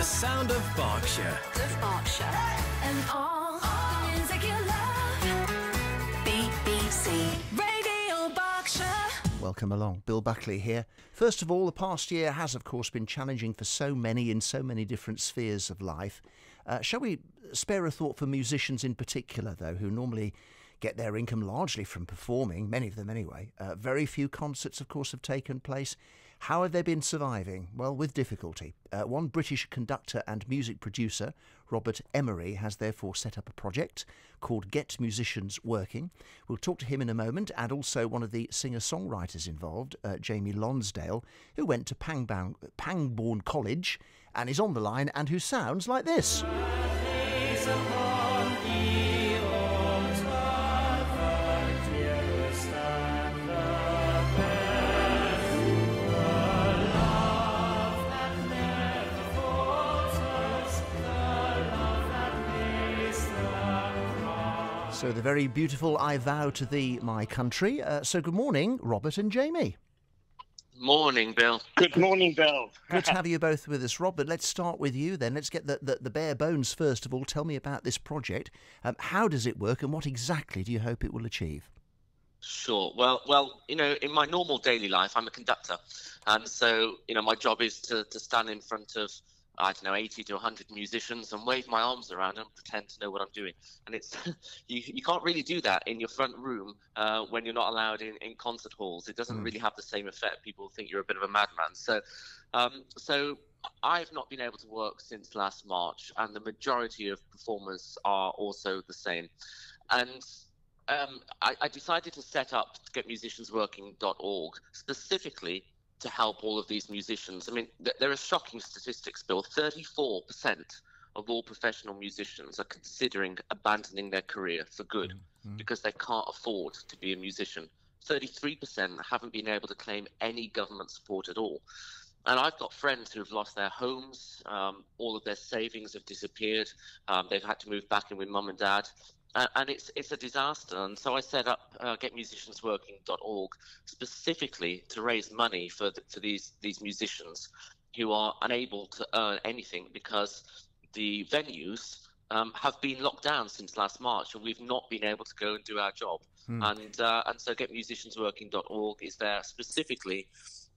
The sound of Berkshire. And all the music you love. BBC Radio Berkshire. Welcome along, Bill Buckley here. First of all, the past year has of course been challenging for so many in so many different spheres of life. Shall we spare a thought for musicians in particular, though, who normally get their income largely from performing, many of them anyway. Very few concerts, of course, have taken place. How have they been surviving? Well, with difficulty. One British conductor and music producer, Robert Emery, has therefore set up a project called Get Musicians Working. We'll talk to him in a moment, and also one of the singer-songwriters involved, Jamie Lonsdale, who went to Pangbourne College and is on the line and who sounds like this. So the very beautiful I Vow to Thee, My Country. So good morning, Robert and Jamie. Morning, Bill. Good morning, Bill. Good to have you both with us. Robert, let's start with you then. Let's get the bare bones first of all. Tell me about this project. How does it work and what exactly do you hope it will achieve? Sure. Well, you know, in my normal daily life, I'm a conductor. And so, you know, my job is to stand in front of, I don't know, 80 to 100 musicians and wave my arms around and pretend to know what I'm doing. And it's you can't really do that in your front room when you're not allowed in concert halls. It doesn't really have the same effect. People think you're a bit of a madman. So I've not been able to work since last March, and the majority of performers are also the same. And I decided to set up getmusiciansworking.org specifically to help all of these musicians. I mean, there are shocking statistics, Bill. 34% of all professional musicians are considering abandoning their career for good because they can't afford to be a musician. 33% haven't been able to claim any government support at all. And I've got friends who've lost their homes, all of their savings have disappeared, they've had to move back in with mum and dad. And it's a disaster. And so I set up getmusiciansworking.org specifically to raise money for these musicians who are unable to earn anything because the venues have been locked down since last March, and we've not been able to go and do our job. And so getmusiciansworking.org is there specifically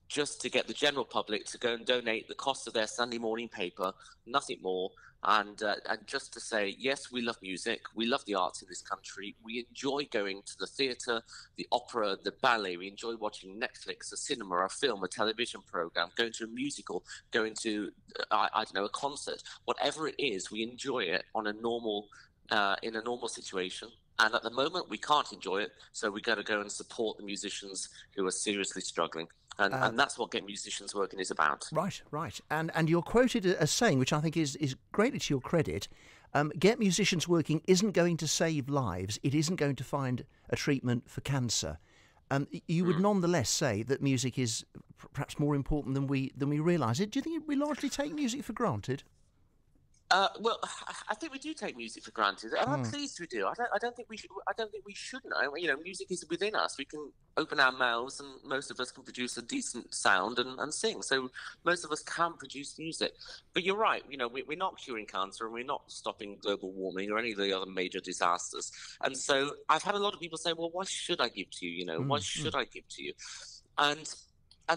just to get the general public to go and donate the cost of their Sunday morning paper, nothing more, and just to say, yes, we love music, we love the arts in this country, we enjoy going to the theatre, the opera, the ballet, we enjoy watching Netflix, a cinema, a film, a television programme, going to a musical, going to, I don't know, a concert, whatever it is, we enjoy it on a normal, in a normal situation. And at the moment, we can't enjoy it, so we got to go and support the musicians who are seriously struggling. And that's what Get Musicians Working is about. Right. And you're quoted as saying, which I think is greatly to your credit, Get Musicians Working isn't going to save lives. It isn't going to find a treatment for cancer. You would nonetheless say that music is perhaps more important than we realise. Do you think we largely take music for granted? Well, I think we do take music for granted, and I'm pleased we do. I don't think we should. I don't think we shouldn't. You know, music is within us. We can open our mouths, and most of us can produce a decent sound and sing. So most of us can produce music. But you're right. You know, we're not curing cancer, and we're not stopping global warming or any of the other major disasters. And so I've had a lot of people say, "Well, why should I give to you? You know, why should I give to you?" And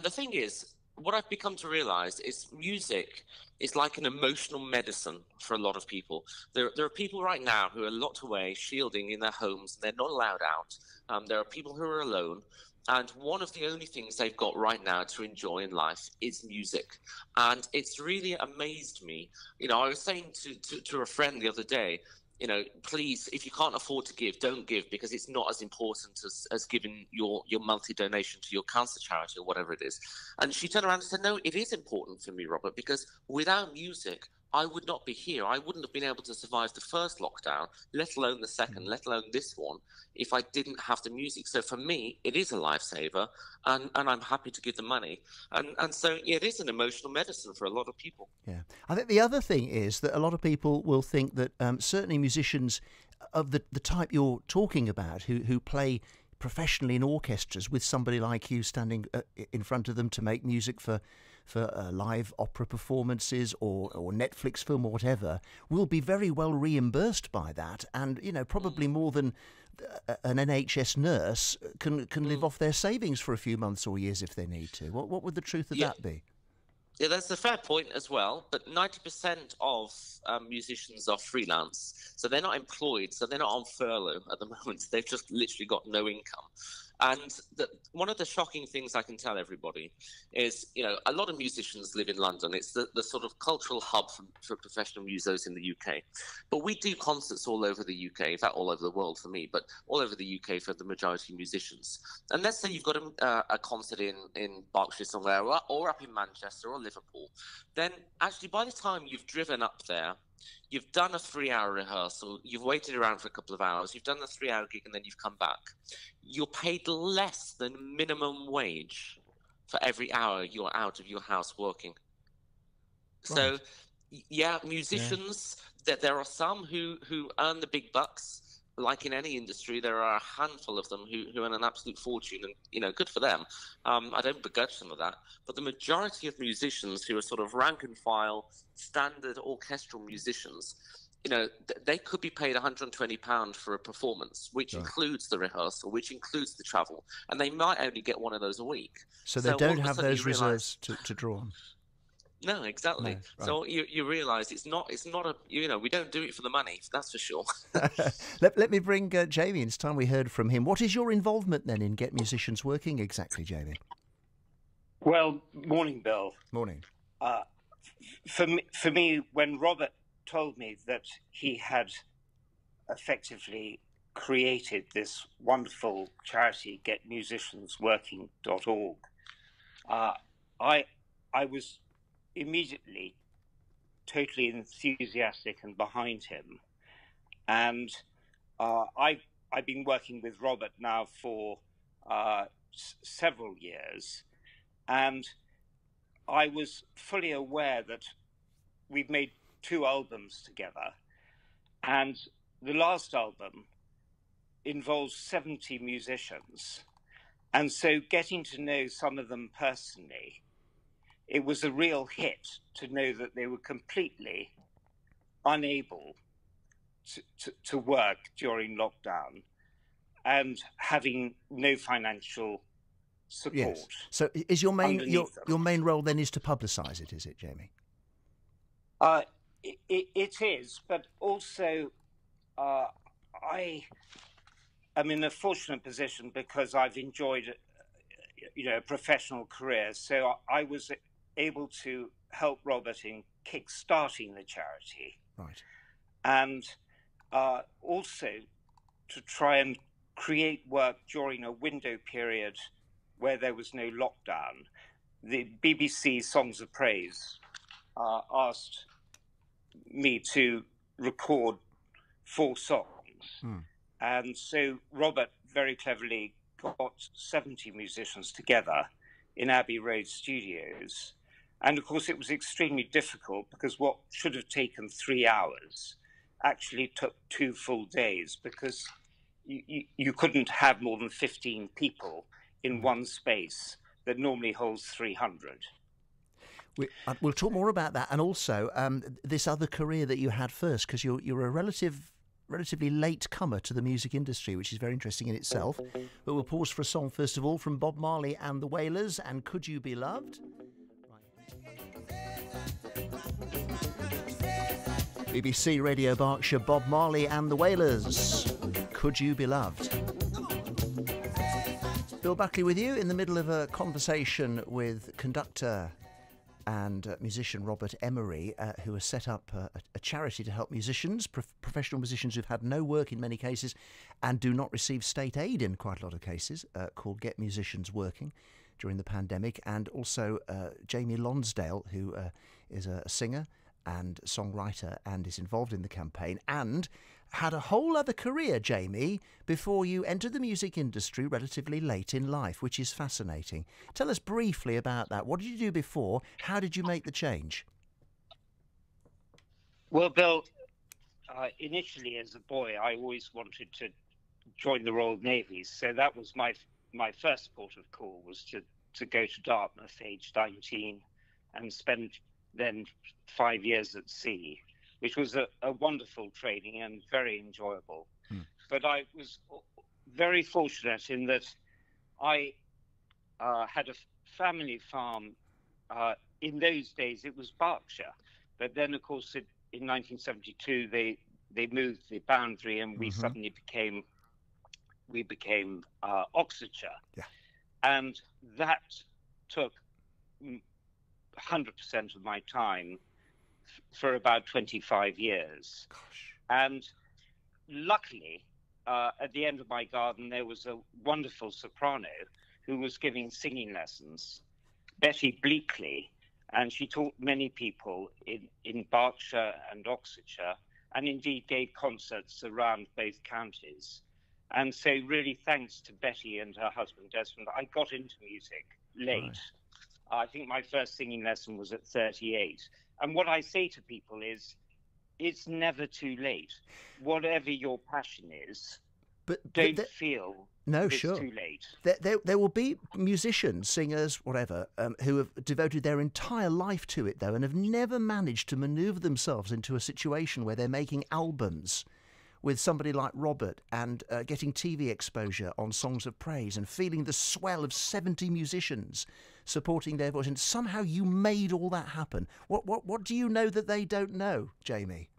the thing is, what I've become to realize is music is like an emotional medicine for a lot of people. There are people right now who are locked away, shielding in their homes, and they're not allowed out. There are people who are alone. And one of the only things they've got right now to enjoy in life is music. And it's really amazed me. You know, I was saying to a friend the other day, you know, please, if you can't afford to give, don't give, because it's not as important as giving your monthly donation to your cancer charity or whatever it is. And she turned around and said, no, it is important for me, Robert, because without music, I would not be here. I wouldn't have been able to survive the first lockdown, let alone the second, let alone this one, if I didn't have the music. So for me, it is a lifesaver, and I'm happy to give the money. And so yeah, it is an emotional medicine for a lot of people. Yeah. I think the other thing is that a lot of people will think that certainly musicians of the type you're talking about, who play professionally in orchestras with somebody like you standing in front of them to make music for live opera performances or Netflix film or whatever will be very well reimbursed by that, and probably more than an NHS nurse can live off their savings for a few months or years if they need to. What would the truth of that be? Yeah, that's a fair point as well. But 90% of musicians are freelance, so they're not employed, so they're not on furlough at the moment. They've just literally got no income. And one of the shocking things I can tell everybody is, a lot of musicians live in London. It's the sort of cultural hub for professional musos in the UK. But we do concerts all over the UK, in fact, all over the world for me, but all over the UK for the majority of musicians. And let's say you've got a concert in Berkshire somewhere, or up in Manchester or Liverpool. Then actually, by the time you've driven up there, you've done a 3-hour rehearsal, you've waited around for a couple of hours, you've done the 3-hour gig, and then you've come back. You're paid less than minimum wage for every hour you're out of your house working. Right. So, yeah, musicians, there are some who earn the big bucks. Like in any industry, there are a handful of them who earn an absolute fortune, and good for them. I don't begrudge them of that. But the majority of musicians who are sort of rank and file, standard orchestral musicians, they could be paid £120 for a performance, which includes the rehearsal, which includes the travel, and they might only get one of those a week. So they don't have those reserves to draw on. No, exactly. No, right. So you realise it's not a we don't do it for the money, that's for sure. Let me bring Jamie. It's time we heard from him. What is your involvement then in Get Musicians Working exactly, Jamie? Well, morning, Bill. Morning. For me, when Robert told me that he had effectively created this wonderful charity, getmusiciansworking.org, I was immediately totally enthusiastic and behind him. And I've been working with Robert now for several years, and I was fully aware that we've made 2 albums together, and the last album involves 70 musicians, and so getting to know some of them personally, it was a real hit to know that they were completely unable to work during lockdown and having no financial support. Yes. So is your main role then is to publicise it, is it, Jamie? It is, but also I am in a fortunate position because I've enjoyed a professional career. So I was able to help Robert in kick-starting the charity. Right. And also to try and create work during a window period where there was no lockdown. The BBC Songs of Praise asked me to record 4 songs. And so Robert very cleverly got 70 musicians together in Abbey Road Studios. And of course, it was extremely difficult because what should have taken 3 hours actually took 2 full days because you couldn't have more than 15 people in one space that normally holds 300. We'll talk more about that, and also this other career that you had first, because you're a relatively late comer to the music industry, which is very interesting in itself. But we'll pause for a song first of all from Bob Marley and the Wailers, and Could You Be Loved? BBC Radio Berkshire, Bob Marley and the Wailers. Could You Be Loved? Bill Buckley with you in the middle of a conversation with conductor and musician Robert Emery, who has set up a charity to help musicians, professional musicians who've had no work in many cases and do not receive state aid in quite a lot of cases, called Get Musicians Working during the pandemic, and also Jamie Lonsdale, who is a singer and songwriter and is involved in the campaign and had a whole other career, Jamie, before you entered the music industry relatively late in life, which is fascinating. Tell us briefly about that. What did you do before? How did you make the change? Well, Bill, initially as a boy, I always wanted to join the Royal Navy. So that was my first port of call, was to go to Dartmouth, aged 19, and spend then 5 years at sea, which was a wonderful training and very enjoyable. But I was very fortunate in that I had a family farm. In those days, it was Berkshire. But then, of course, in 1972, they moved the boundary, and we suddenly became Oxfordshire. Yeah. And that took 100% of my time for about 25 years. Gosh. And luckily, at the end of my garden, there was a wonderful soprano who was giving singing lessons, Betty Bleakley, and she taught many people in Berkshire and Oxfordshire, and indeed gave concerts around both counties. And so really thanks to Betty and her husband Desmond, I got into music late. Right. I think my first singing lesson was at 38. And what I say to people is, it's never too late. Whatever your passion is, but don't feel it's too late. There will be musicians, singers, whatever, who have devoted their entire life to it, though, and have never managed to manoeuvre themselves into a situation where they're making albums with somebody like Robert and getting TV exposure on Songs of Praise and feeling the swell of 70 musicians supporting their voice. And somehow you made all that happen. What do you know that they don't know, Jamie?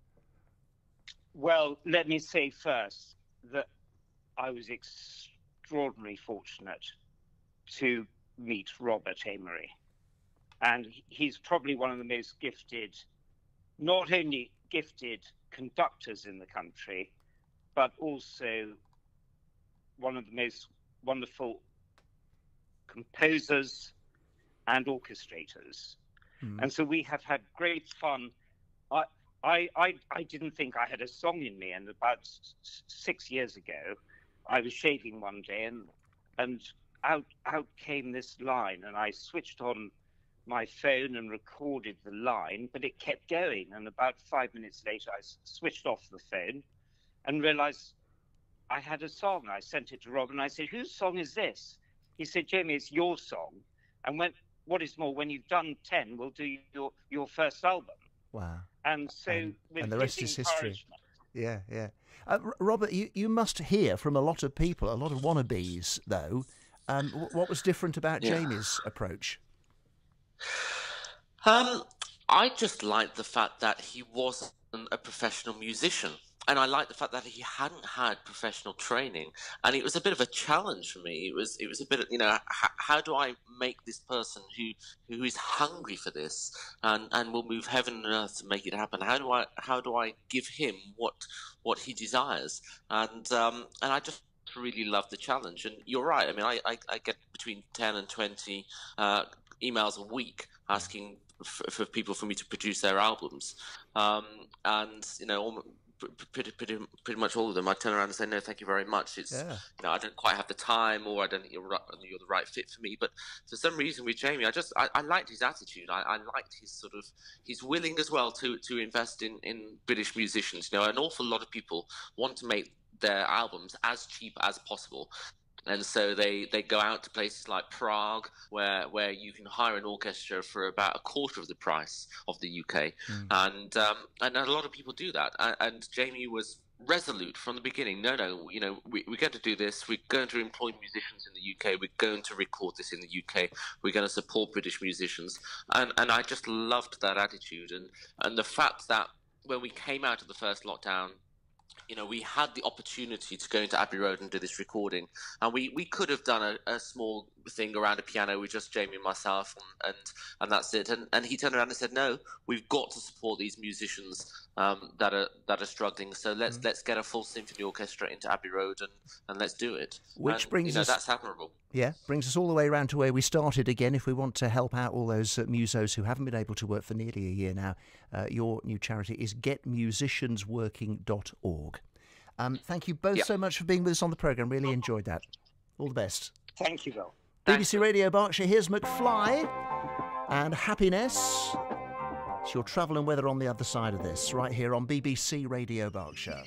Well, let me say first that I was extraordinarily fortunate to meet Robert Emery. And he's probably one of the most gifted, not only gifted conductors in the country, but also one of the most wonderful composers and orchestrators. And so we have had great fun. I didn't think I had a song in me, and about 6 years ago I was shaving one day and out came this line, and I switched on my phone and recorded the line, but it kept going. And about 5 minutes later, I switched off the phone and realized I had a song. I sent it to Rob and I said, "Whose song is this?" He said, "Jamie, it's your song. And what is more, when you've done 10, we'll do your first album." Wow. And so, and the rest is history. Yeah, yeah. Robert, you must hear from a lot of people, a lot of wannabes, though. What was different about Jamie's approach? I just liked the fact that he wasn't a professional musician, and I liked the fact that he hadn't had professional training, and it was a bit of a challenge for me. It was a bit of, how do I make this person who is hungry for this and will move heaven and earth to make it happen? How do I give him what he desires? And I just really loved the challenge. And you're right. I mean, I get between 10 and 20 emails a week asking for people for me to produce their albums, and pretty much all of them I turn around and say, "No, thank you very much. It's I don't quite have the time, or I don't think you're the right fit for me." But for some reason with Jamie, I liked his attitude. I liked he's willing as well to invest in British musicians. An awful lot of people want to make their albums as cheap as possible. And so they go out to places like Prague, where you can hire an orchestra for about a quarter of the price of the UK, and a lot of people do that. And Jamie was resolute from the beginning. No, we're going to do this. We're going to employ musicians in the UK. We're going to record this in the UK. We're going to support British musicians. And I just loved that attitude, and the fact that when we came out of the first lockdown, we had the opportunity to go into Abbey Road and do this recording, and we could have done a small thing around a piano with just Jamie and myself, and that's it. And he turned around and said, "No, we've got to support these musicians that are struggling. So let's get a full symphony orchestra into Abbey Road and let's do it." Which brings us, that's admirable. Yeah, brings us all the way around to where we started again. If we want to help out all those musos who haven't been able to work for nearly a year now, your new charity is getmusiciansworking.org. Thank you both so much for being with us on the programme. Really enjoyed that. All the best. Thank you, Bill. BBC Radio Berkshire, here's McFly and Happiness. It's your travel and weather on the other side of this, right here on BBC Radio Berkshire.